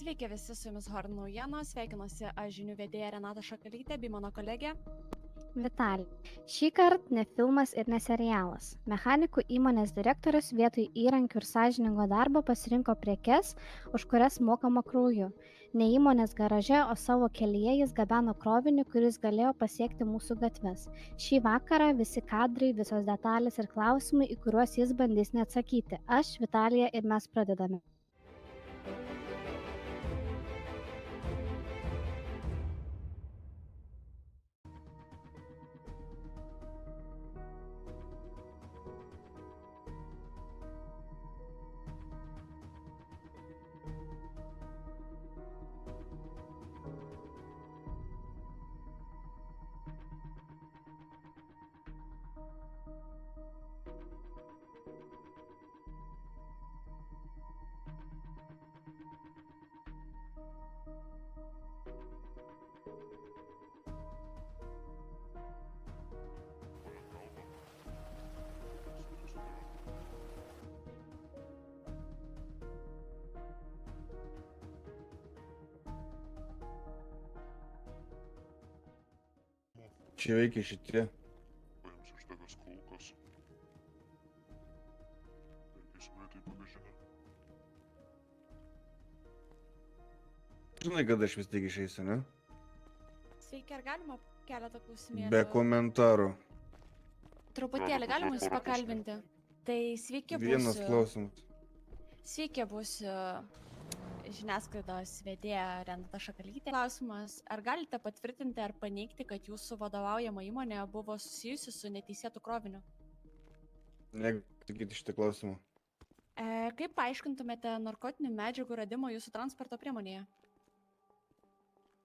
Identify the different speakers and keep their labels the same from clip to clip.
Speaker 1: Sveiki visi, su jumis Horn naujienos, sveikinuosi aš žinių vedėja Renata Šakalytė bei mano kolegė.
Speaker 2: Vitalij. Šį kartą ne filmas ir ne serialas. Mechanikų įmonės direktorius vietoj įrankių ir sąžiningo darbo pasirinko prekes, už kurias mokama krauju. Ne įmonės garaže, o savo kelyje jis gabeno krovinį, kuris galėjo pasiekti mūsų gatves. Šį vakarą visi kadrai, visos detalės ir klausimai, į kuriuos jis bandys neatsakyti. Aš, Vitalija, ir mes pradedame.
Speaker 3: Čia veikia šitie.
Speaker 4: Paimsiu iš tavęs kulkas. Penkiais metai bagažinę.
Speaker 3: Žinai, kada aš vis tiek išeisiu, ne?
Speaker 1: Sveiki, ar galima keletą klausimėlių?
Speaker 3: Be komentarų.
Speaker 1: Truputėlį galima jūs pakalbinti? Tai sveiki,
Speaker 3: Vienas klausimas.
Speaker 1: Sveiki, būsiu žiniasklaidos vedėja Renata Šakalytė. Klausimas, ar galite patvirtinti ar paneigti, kad jūsų vadovaujama įmonė buvo susijusi su neteisėtu kroviniu?
Speaker 3: Negaliu sakyti šitą klausimą.
Speaker 1: Kaip paaiškintumėte narkotinių medžiagų radimo jūsų transporto priemonėje?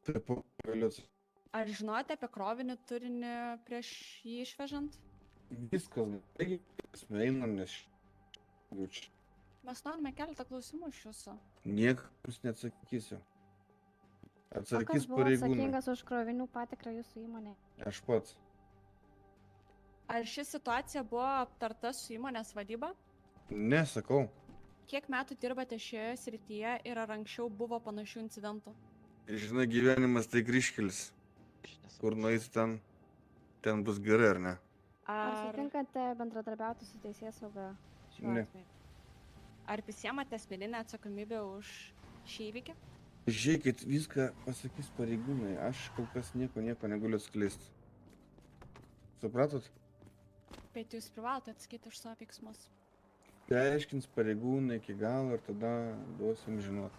Speaker 3: Taip, galiu atsakyti.
Speaker 1: Ar žinote apie krovinį turinį prieš jį išvežant?
Speaker 3: Viskas, taigi, mes einam, nes jaučiu.
Speaker 1: Mes norime keletą klausimų iš jūsų.
Speaker 3: Niekas neatsakysiu.
Speaker 2: O kas
Speaker 3: Atsakys
Speaker 2: buvo
Speaker 3: pareigūnai.
Speaker 2: atsakingas už krovinių patikrą jūsų įmonėje?
Speaker 3: Aš pats.
Speaker 1: Ar ši situacija buvo aptarta su įmonės vadyba?
Speaker 3: Nesakau.
Speaker 1: Kiek metų dirbate šioje srityje ir ar anksčiau buvo panašių incidentų?
Speaker 3: Žinai, gyvenimas tai kryžkelis. Kur nueisi ten bus gerai, ar ne?
Speaker 2: Ar sutinkate bendradarbiauti su teisėsauga šiuo
Speaker 3: Ne.
Speaker 2: atveju?
Speaker 1: Ar prisiemate asmeninę atsakomybę už šį įvykį?
Speaker 3: Žiūrėkit, viską pasakys pareigūnai. Aš kol kas nieko negaliu atskleisti. Supratot?
Speaker 1: Bet jūs privalote atsakyti už savo veiksmus.
Speaker 3: Paaiškins pareigūnai iki galo ir tada duosim žinot.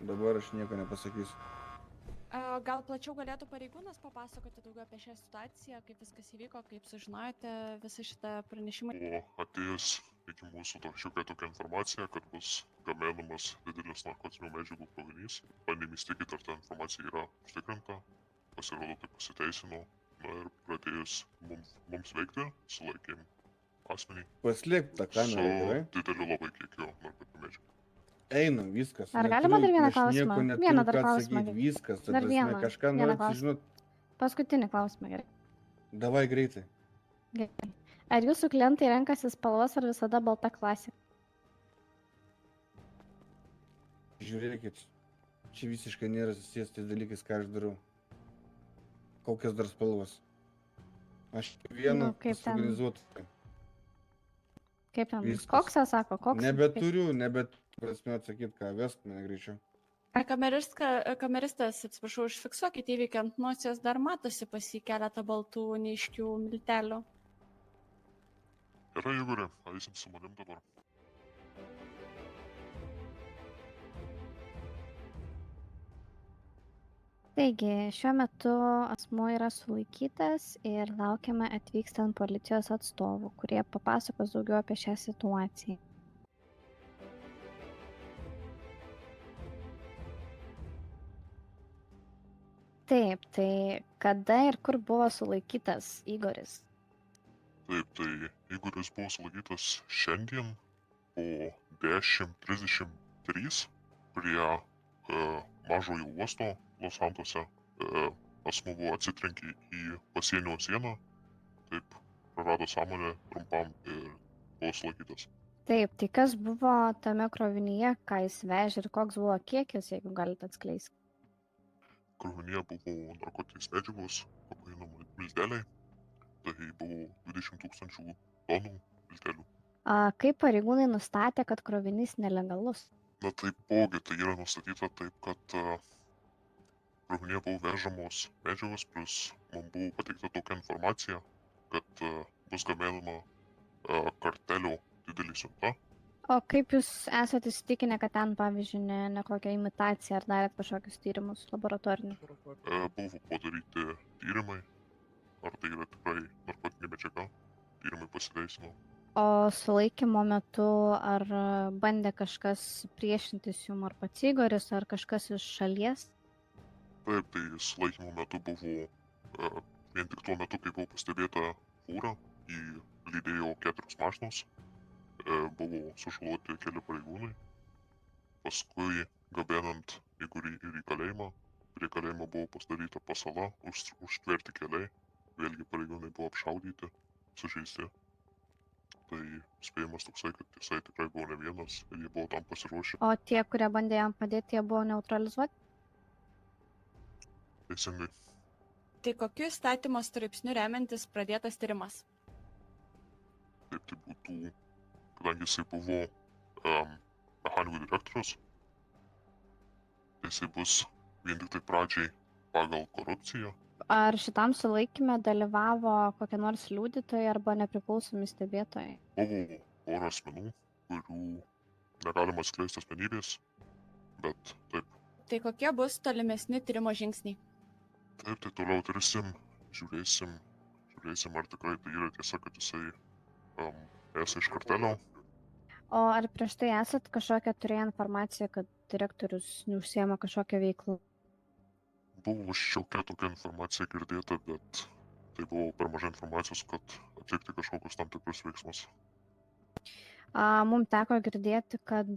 Speaker 3: Dabar aš nieko nepasakysiu.
Speaker 1: Gal plačiau galėtų pareigūnas papasakoti daugiau apie šią situaciją, kaip viskas įvyko, kaip sužinojote visą šitą pranešimą?
Speaker 4: O atėjus iki mūsų tokia informacija, kad bus gaminamas didelis narkotinių medžiagų krovinys. Bandėm įsitikinti, ar ta informacija yra užtikrinta. Pasirodo, tai pasiteisino. Na ir pradėjus mums veikti, sulaikėm asmenį
Speaker 3: Paslėp tą kamerą, gerai?
Speaker 4: su dideliu labai kiekiu narkotinių medžiagų.
Speaker 3: Einam, viskas.
Speaker 2: Ar galima dar vieną
Speaker 3: Aš
Speaker 2: klausimą?
Speaker 3: nieko neturiu
Speaker 2: Vieną dar
Speaker 3: ką
Speaker 2: klausimą.
Speaker 3: atsakyt. Viskas, ta
Speaker 2: Dar
Speaker 3: prasme,
Speaker 2: vieną.
Speaker 3: kažką
Speaker 2: Vieną
Speaker 3: norit
Speaker 2: klausimą.
Speaker 3: sužinot.
Speaker 2: Paskutinį klausimą, gerai.
Speaker 3: Davai greitai.
Speaker 2: Gerai. Ar jūsų klientai renkasi spalvas ar visada balta klasika?
Speaker 3: Žiūrėkit, čia visiškai nėra susijęs tais dalykais, ką aš darau. Kokios dar spalvos. Aš vieną
Speaker 2: kaip ten?
Speaker 3: suorganizuotų.
Speaker 2: Kaip ten?
Speaker 3: Viskas.
Speaker 2: Koksas sako, koks?
Speaker 3: Nebeturiu, prasme atsakyti, ką vesk mane greičiau.
Speaker 1: Ar kameristas, atsiprašau, užfiksuokite įvykį ant nosies, dar matosi pas jį keletą baltų neiškių miltelių.
Speaker 4: Gerai, Igorė, eisim su manim dabar.
Speaker 2: Taigi, šiuo metu asmuo yra sulaikytas ir laukiame atvykstant policijos atstovų, kurie papasakos daugiau apie šią situaciją. Taip, tai kada ir kur buvo sulaikytas Igoris?
Speaker 4: Taip, tai Igoris buvo sulaikytas šiandien po 10:33 prie mažojo uosto Los Santose. Asmuo buvo atsitrenkė į pasienio sieną, taip prarado sąmonę trumpam ir buvo sulaikytas.
Speaker 2: Taip, tai kas buvo tame krovinyje, ką jis vežė ir koks buvo kiekis, jeigu galite atskleisti?
Speaker 4: Krovinyje buvo narkotinės medžiagos, kokaino milteliai, tai buvo 20 000 tonų miltelių.
Speaker 2: Kaip pareigūnai nustatė, kad krovinys nelegalus?
Speaker 4: Na taipogi tai yra nustatyta taip, kad krovinyje buvo vežamos medžiagos, plus mums buvo pateikta tokia informacija, kad bus gaminama kartelio didelė siunta.
Speaker 2: O kaip jūs esate įsitikinę, kad ten, pavyzdžiui, ne kokia imitacija ar darėt kažkokius tyrimus laboratorinius?
Speaker 4: Buvo padaryti tyrimai, ar tai yra tikrai narkotinė medžiaga, tyrimai pasiteisino.
Speaker 2: O sulaikymo metu ar bandė kažkas priešintis jum, ar pats Igoris, ar kažkas iš šalies?
Speaker 4: Taip, tai sulaikymo metu buvo, vien tik tuo metu, kai buvo pastebėta fūra, į lydėjo 4 mašinos, buvo sužaloti keli pareigūnai. Paskui, gabenant Igorį ir į kalėjimą, prie kalėjimo buvo pastatyta pasala, užtverti keliai, vėlgi pareigūnai buvo apšaudyti, sužeisti. Tai spėjimas toksai, kad jisai tikrai buvo ne vienas ir jie buvo tam pasiruošę.
Speaker 2: O tie, kurie bandė jam padėti, jie buvo neutralizuoti?
Speaker 4: Teisingai.
Speaker 1: Tai kokiu įstatymo straipsniu remiantis pradėtas tyrimas?
Speaker 4: Taip tai būtų, kadangi jisai buvo mechanikų direktorius, tai jisai bus vien tik tai pradžiai pagal korupciją.
Speaker 2: Ar šitam sulaikymė dalyvavo kokie nors liudytojai arba nepriklausomi stebėtojai?
Speaker 4: Buvo pora asmenų, kurių negalima atskleisti asmenybės, bet taip.
Speaker 1: Tai kokie bus tolimesni tyrimo žingsniai?
Speaker 4: Taip, tai toliau tirsim, žiūrėsim, ar tikrai tai yra tiesa, kad jisai esi iš kartelio.
Speaker 2: O ar prieš tai esat kažkokią turėję informaciją, kad direktorius neužsiema kažkokią veiklą?
Speaker 4: Buvo šiokia tokia informacija girdėta, bet tai buvo per mažai informacijos, kad atlikti kažkokius tam tikrus veiksmus.
Speaker 2: Mums teko girdėti, kad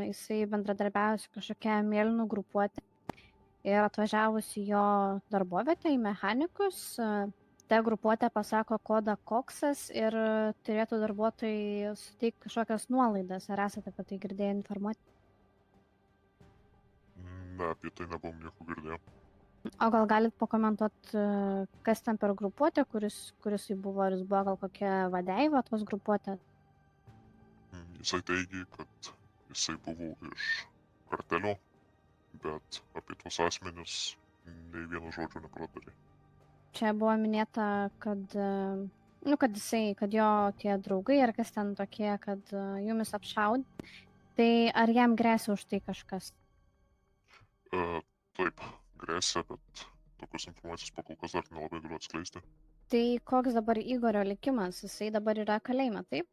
Speaker 2: jisai bendradarbiavo su kažkokia mėlynų grupuotė ir atvažiavus į jo darbovietę, į mechanikus, ta grupuotė pasako kodą koksas ir turėtų darbuotojai suteikti kažkokias nuolaidas. Ar esate apie tai girdėję informuoti?
Speaker 4: Ne, apie tai nebuvom nieko girdėję.
Speaker 2: O gal galit pakomentuoti, kas ten per grupuotė, kuris jis buvo, ar jis buvo gal kokia vadeiva tos grupuotės?
Speaker 4: Jisai teigė, kad jisai buvo iš kartelio, bet apie tuos asmenis nei vieno žodžio nepratarė.
Speaker 2: Čia buvo minėta, kad jo tie draugai ar kas ten tokie, kad jumis apšaudė. Tai ar jam grėsia už tai kažkas?
Speaker 4: Taip, grėsia, bet tokios informacijos pakol kas dar nelabai galiu atskleisti.
Speaker 2: Tai koks dabar Igorio likimas? Jisai dabar yra kalėjime, taip?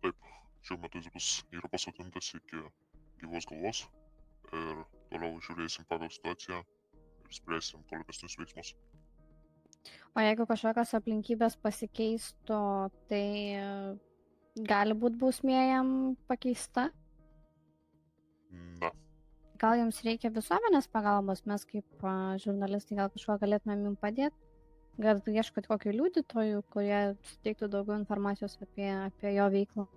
Speaker 4: Taip, šiuo metu jis yra pasodintas iki gyvos galvos ir toliau žiūrėsim pagal situaciją ir spręsim tolimesnius veiksmus.
Speaker 2: O jeigu kažkokios aplinkybės pasikeistų, tai gali būti bausmė jam pakeista?
Speaker 4: Na,
Speaker 2: Gal jums reikia visuomenės pagalbos, mes kaip žurnalistai gal kažko galėtumėm jums padėti? Gal ieškot kokių liudytojų, kurie suteiktų daugiau informacijos apie jo veiklą?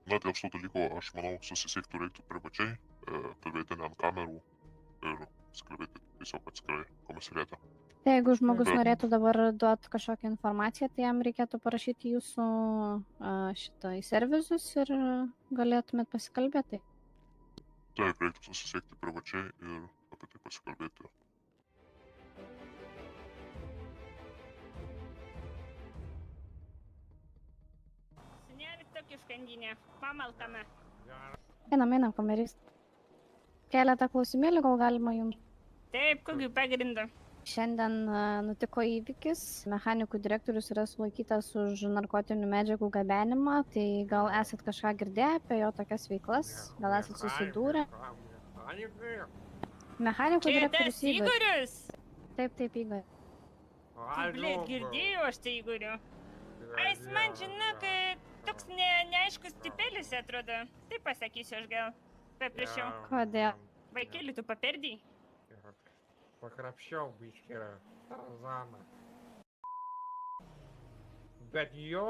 Speaker 4: na dėl šio dalyko aš manau susisiekti reiktų privačiai, kalbėti ne ant kamerų ir kalbėti tiesiog atskirai komisariate.
Speaker 2: Tai jeigu žmogus
Speaker 4: Bet-
Speaker 2: norėtų dabar duoti kažkokią informaciją, tai jam reikėtų parašyti jūsų šitą į servisus ir galėtumėt pasikalbėti.
Speaker 4: Taip, reiktų susisiekti privačiai ir apie tai pasikalbėti.
Speaker 5: Sūnelis tokį škandinę, pamalkame.
Speaker 2: Einam, kamerys. Keletą klausimėlių gal galima jums.
Speaker 5: Taip, kokiu pagrindu.
Speaker 2: Šiandien nutiko įvykis. Mechanikų direktorius yra sulaikytas už narkotinių medžiagų gabenimą. Tai gal esat kažką girdėję apie jo tokias veiklas? Gal esat susidūrę? Mechanikų
Speaker 5: Čia tas
Speaker 2: direktorius Igoris.
Speaker 5: Igorius.
Speaker 2: Taip, Igor.
Speaker 5: Tu, blėt, girdėjau aš tai Igoriu. A, jis man, žinok, toks neaiškus tipelis atrodo. Taip pasakysiu aš gal. Paprašiau.
Speaker 2: Kodėl?
Speaker 5: Vaikėlį tu paperdėjai?
Speaker 6: Pakrapščiau biškį Tarzaną. Bet jo,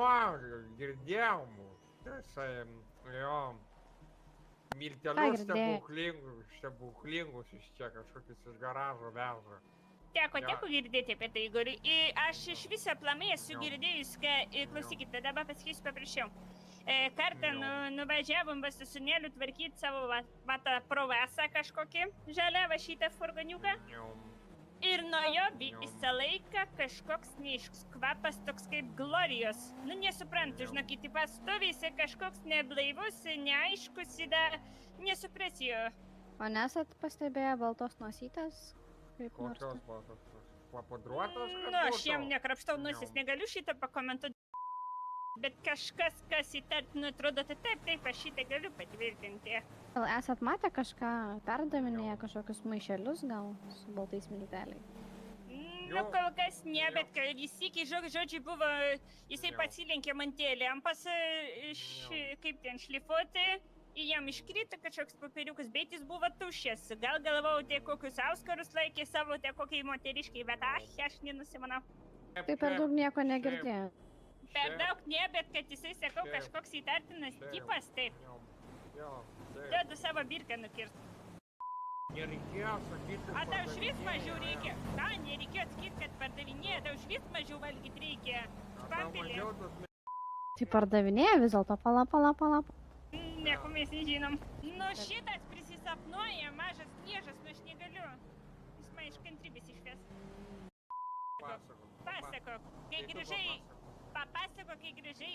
Speaker 6: girdėjau mūsų. Jisai, jo,
Speaker 2: Ką
Speaker 6: miltelius
Speaker 2: girdėjai?
Speaker 6: stebuklingus iš čia kažkokius iš garažo veža.
Speaker 5: Teko
Speaker 6: Jo.
Speaker 5: girdėti apie tai, Igori. Aš iš viso aplamai esu
Speaker 6: Jo.
Speaker 5: girdėjus, kad, klausykite, dabar pasakysiu paprašiau. Kartą
Speaker 6: Jo.
Speaker 5: nuvažiavom va su sunėliu tvarkyti savo va tą provesą kažkokį žaliavą šitą furgoniuką.
Speaker 6: Jo.
Speaker 5: Ir nuo jo
Speaker 6: Jo.
Speaker 5: visą laiką kažkoks neiškus kvapas toks kaip glorijos. Nu, nesuprantu,
Speaker 6: Jo.
Speaker 5: žinokit, pastovėsi kažkoks neblaivus, neaiškus, įda, nesuprasiu.
Speaker 2: O nesat pastebėję baltos nosytės? Kaip nors?
Speaker 6: Kokios batos? Papudruotos, kad
Speaker 5: Nu, aš jam
Speaker 6: būtų?
Speaker 5: nekrapštau nosis,
Speaker 6: Jo.
Speaker 5: negaliu šitą pakomentuoti. Bet kažkas, kas įtartinu, atrodo, tai taip, aš šitą galiu patvirtinti.
Speaker 2: Gal esat matę kažką perdavinėję, kažkokius maišelius gal su baltais milteliais?
Speaker 5: Nu,
Speaker 6: Jo.
Speaker 5: kol kas ne,
Speaker 6: Jo.
Speaker 5: bet jis iki žodžiu buvo, jisai
Speaker 6: Jo.
Speaker 5: pasilenkė mantėlį, ampas, kaip ten šlifuoti, jam iškrito kažkoks popieriukas, bet jis buvo tuščias. Gal galvojau, tai kokius auskarus laikė savo, tai kokiai moteriškai, bet aš nenusimanau.
Speaker 2: Tai per daug nieko negirdėjau.
Speaker 5: Per daug ne, bet kad jisai, sakau,
Speaker 6: Šiaip.
Speaker 5: kažkoks įtartinas
Speaker 6: Šiaip.
Speaker 5: tipas, taip.
Speaker 6: Jo, taip.
Speaker 5: Duodu savo birką nukirst.
Speaker 6: Nereikėjo sakyti.
Speaker 5: A tau švis mažiau reikia? Ką, nereikėjo atsakyti, kad pardavinėja, tau švis mažiau valgyti reikia. Špampelė.
Speaker 2: Tai pardavinėja vis dėlto, pala.
Speaker 5: Nieko mes nežinom. Nu šitas prisisapnuoja, mažas niežas, nu aš negaliu. Jis man iš kantrybės išves. Pasakok, kai grįžai, papasakok, kai grįžai,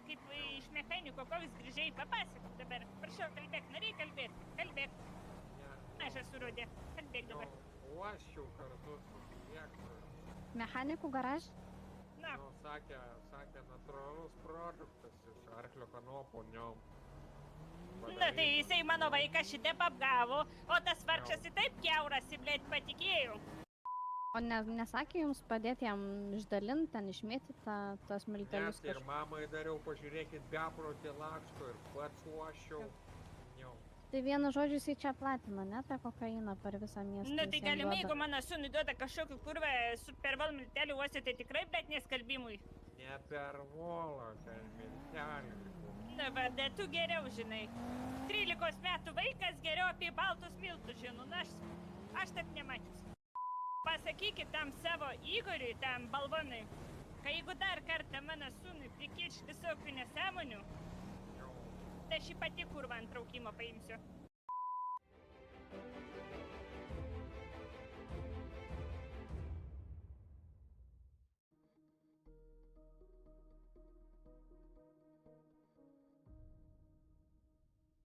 Speaker 5: kaip iš mechaniko, koks grįžai, papasakok dabar. Prašau, kalbėk, norėjai kalbėti, kalbėk. Mažas surodė, kalbėk dabar.
Speaker 6: Uoščiau kartu su direktoriu.
Speaker 2: Mechanikų garaž?
Speaker 5: Na,
Speaker 6: Nu, sakė, natūralus produktas iš arklio kanopų, niom.
Speaker 5: na tai jisai mano vaiką šitaip apgavo, o tas vargšas į taip kiaurasi, blėt, patikėjau.
Speaker 2: O nesakė jums padėti jam išdalinti, ten išmėtyti tos miltelius
Speaker 6: Net ir mamai dariau, pažiūrėkit, beprotį laksto ir pats uoščiau. Niom.
Speaker 2: Tai vienu žodžiu jisai čia platina, ne, tą kokainą per visą miestą.
Speaker 5: Nu tai
Speaker 2: visiem
Speaker 5: galimai,
Speaker 2: duoda.
Speaker 5: jeigu mano sūnui duoda kažkokį kurvą superval miltelių uosti, tai tikrai, bet neskalbimui.
Speaker 6: Ne per volą, ten miltelį.
Speaker 5: Na, bet tu geriau žinai. 13 metų vaikas geriau apie baltus miltus žino, na aš taip nemačius. Pasakykit tam savo Igoriui, tam balvonui, kad jeigu dar kartą mano sūnui prikiš visokių nesąmonių, tai aš jį pati kurvą ant traukimo paimsiu.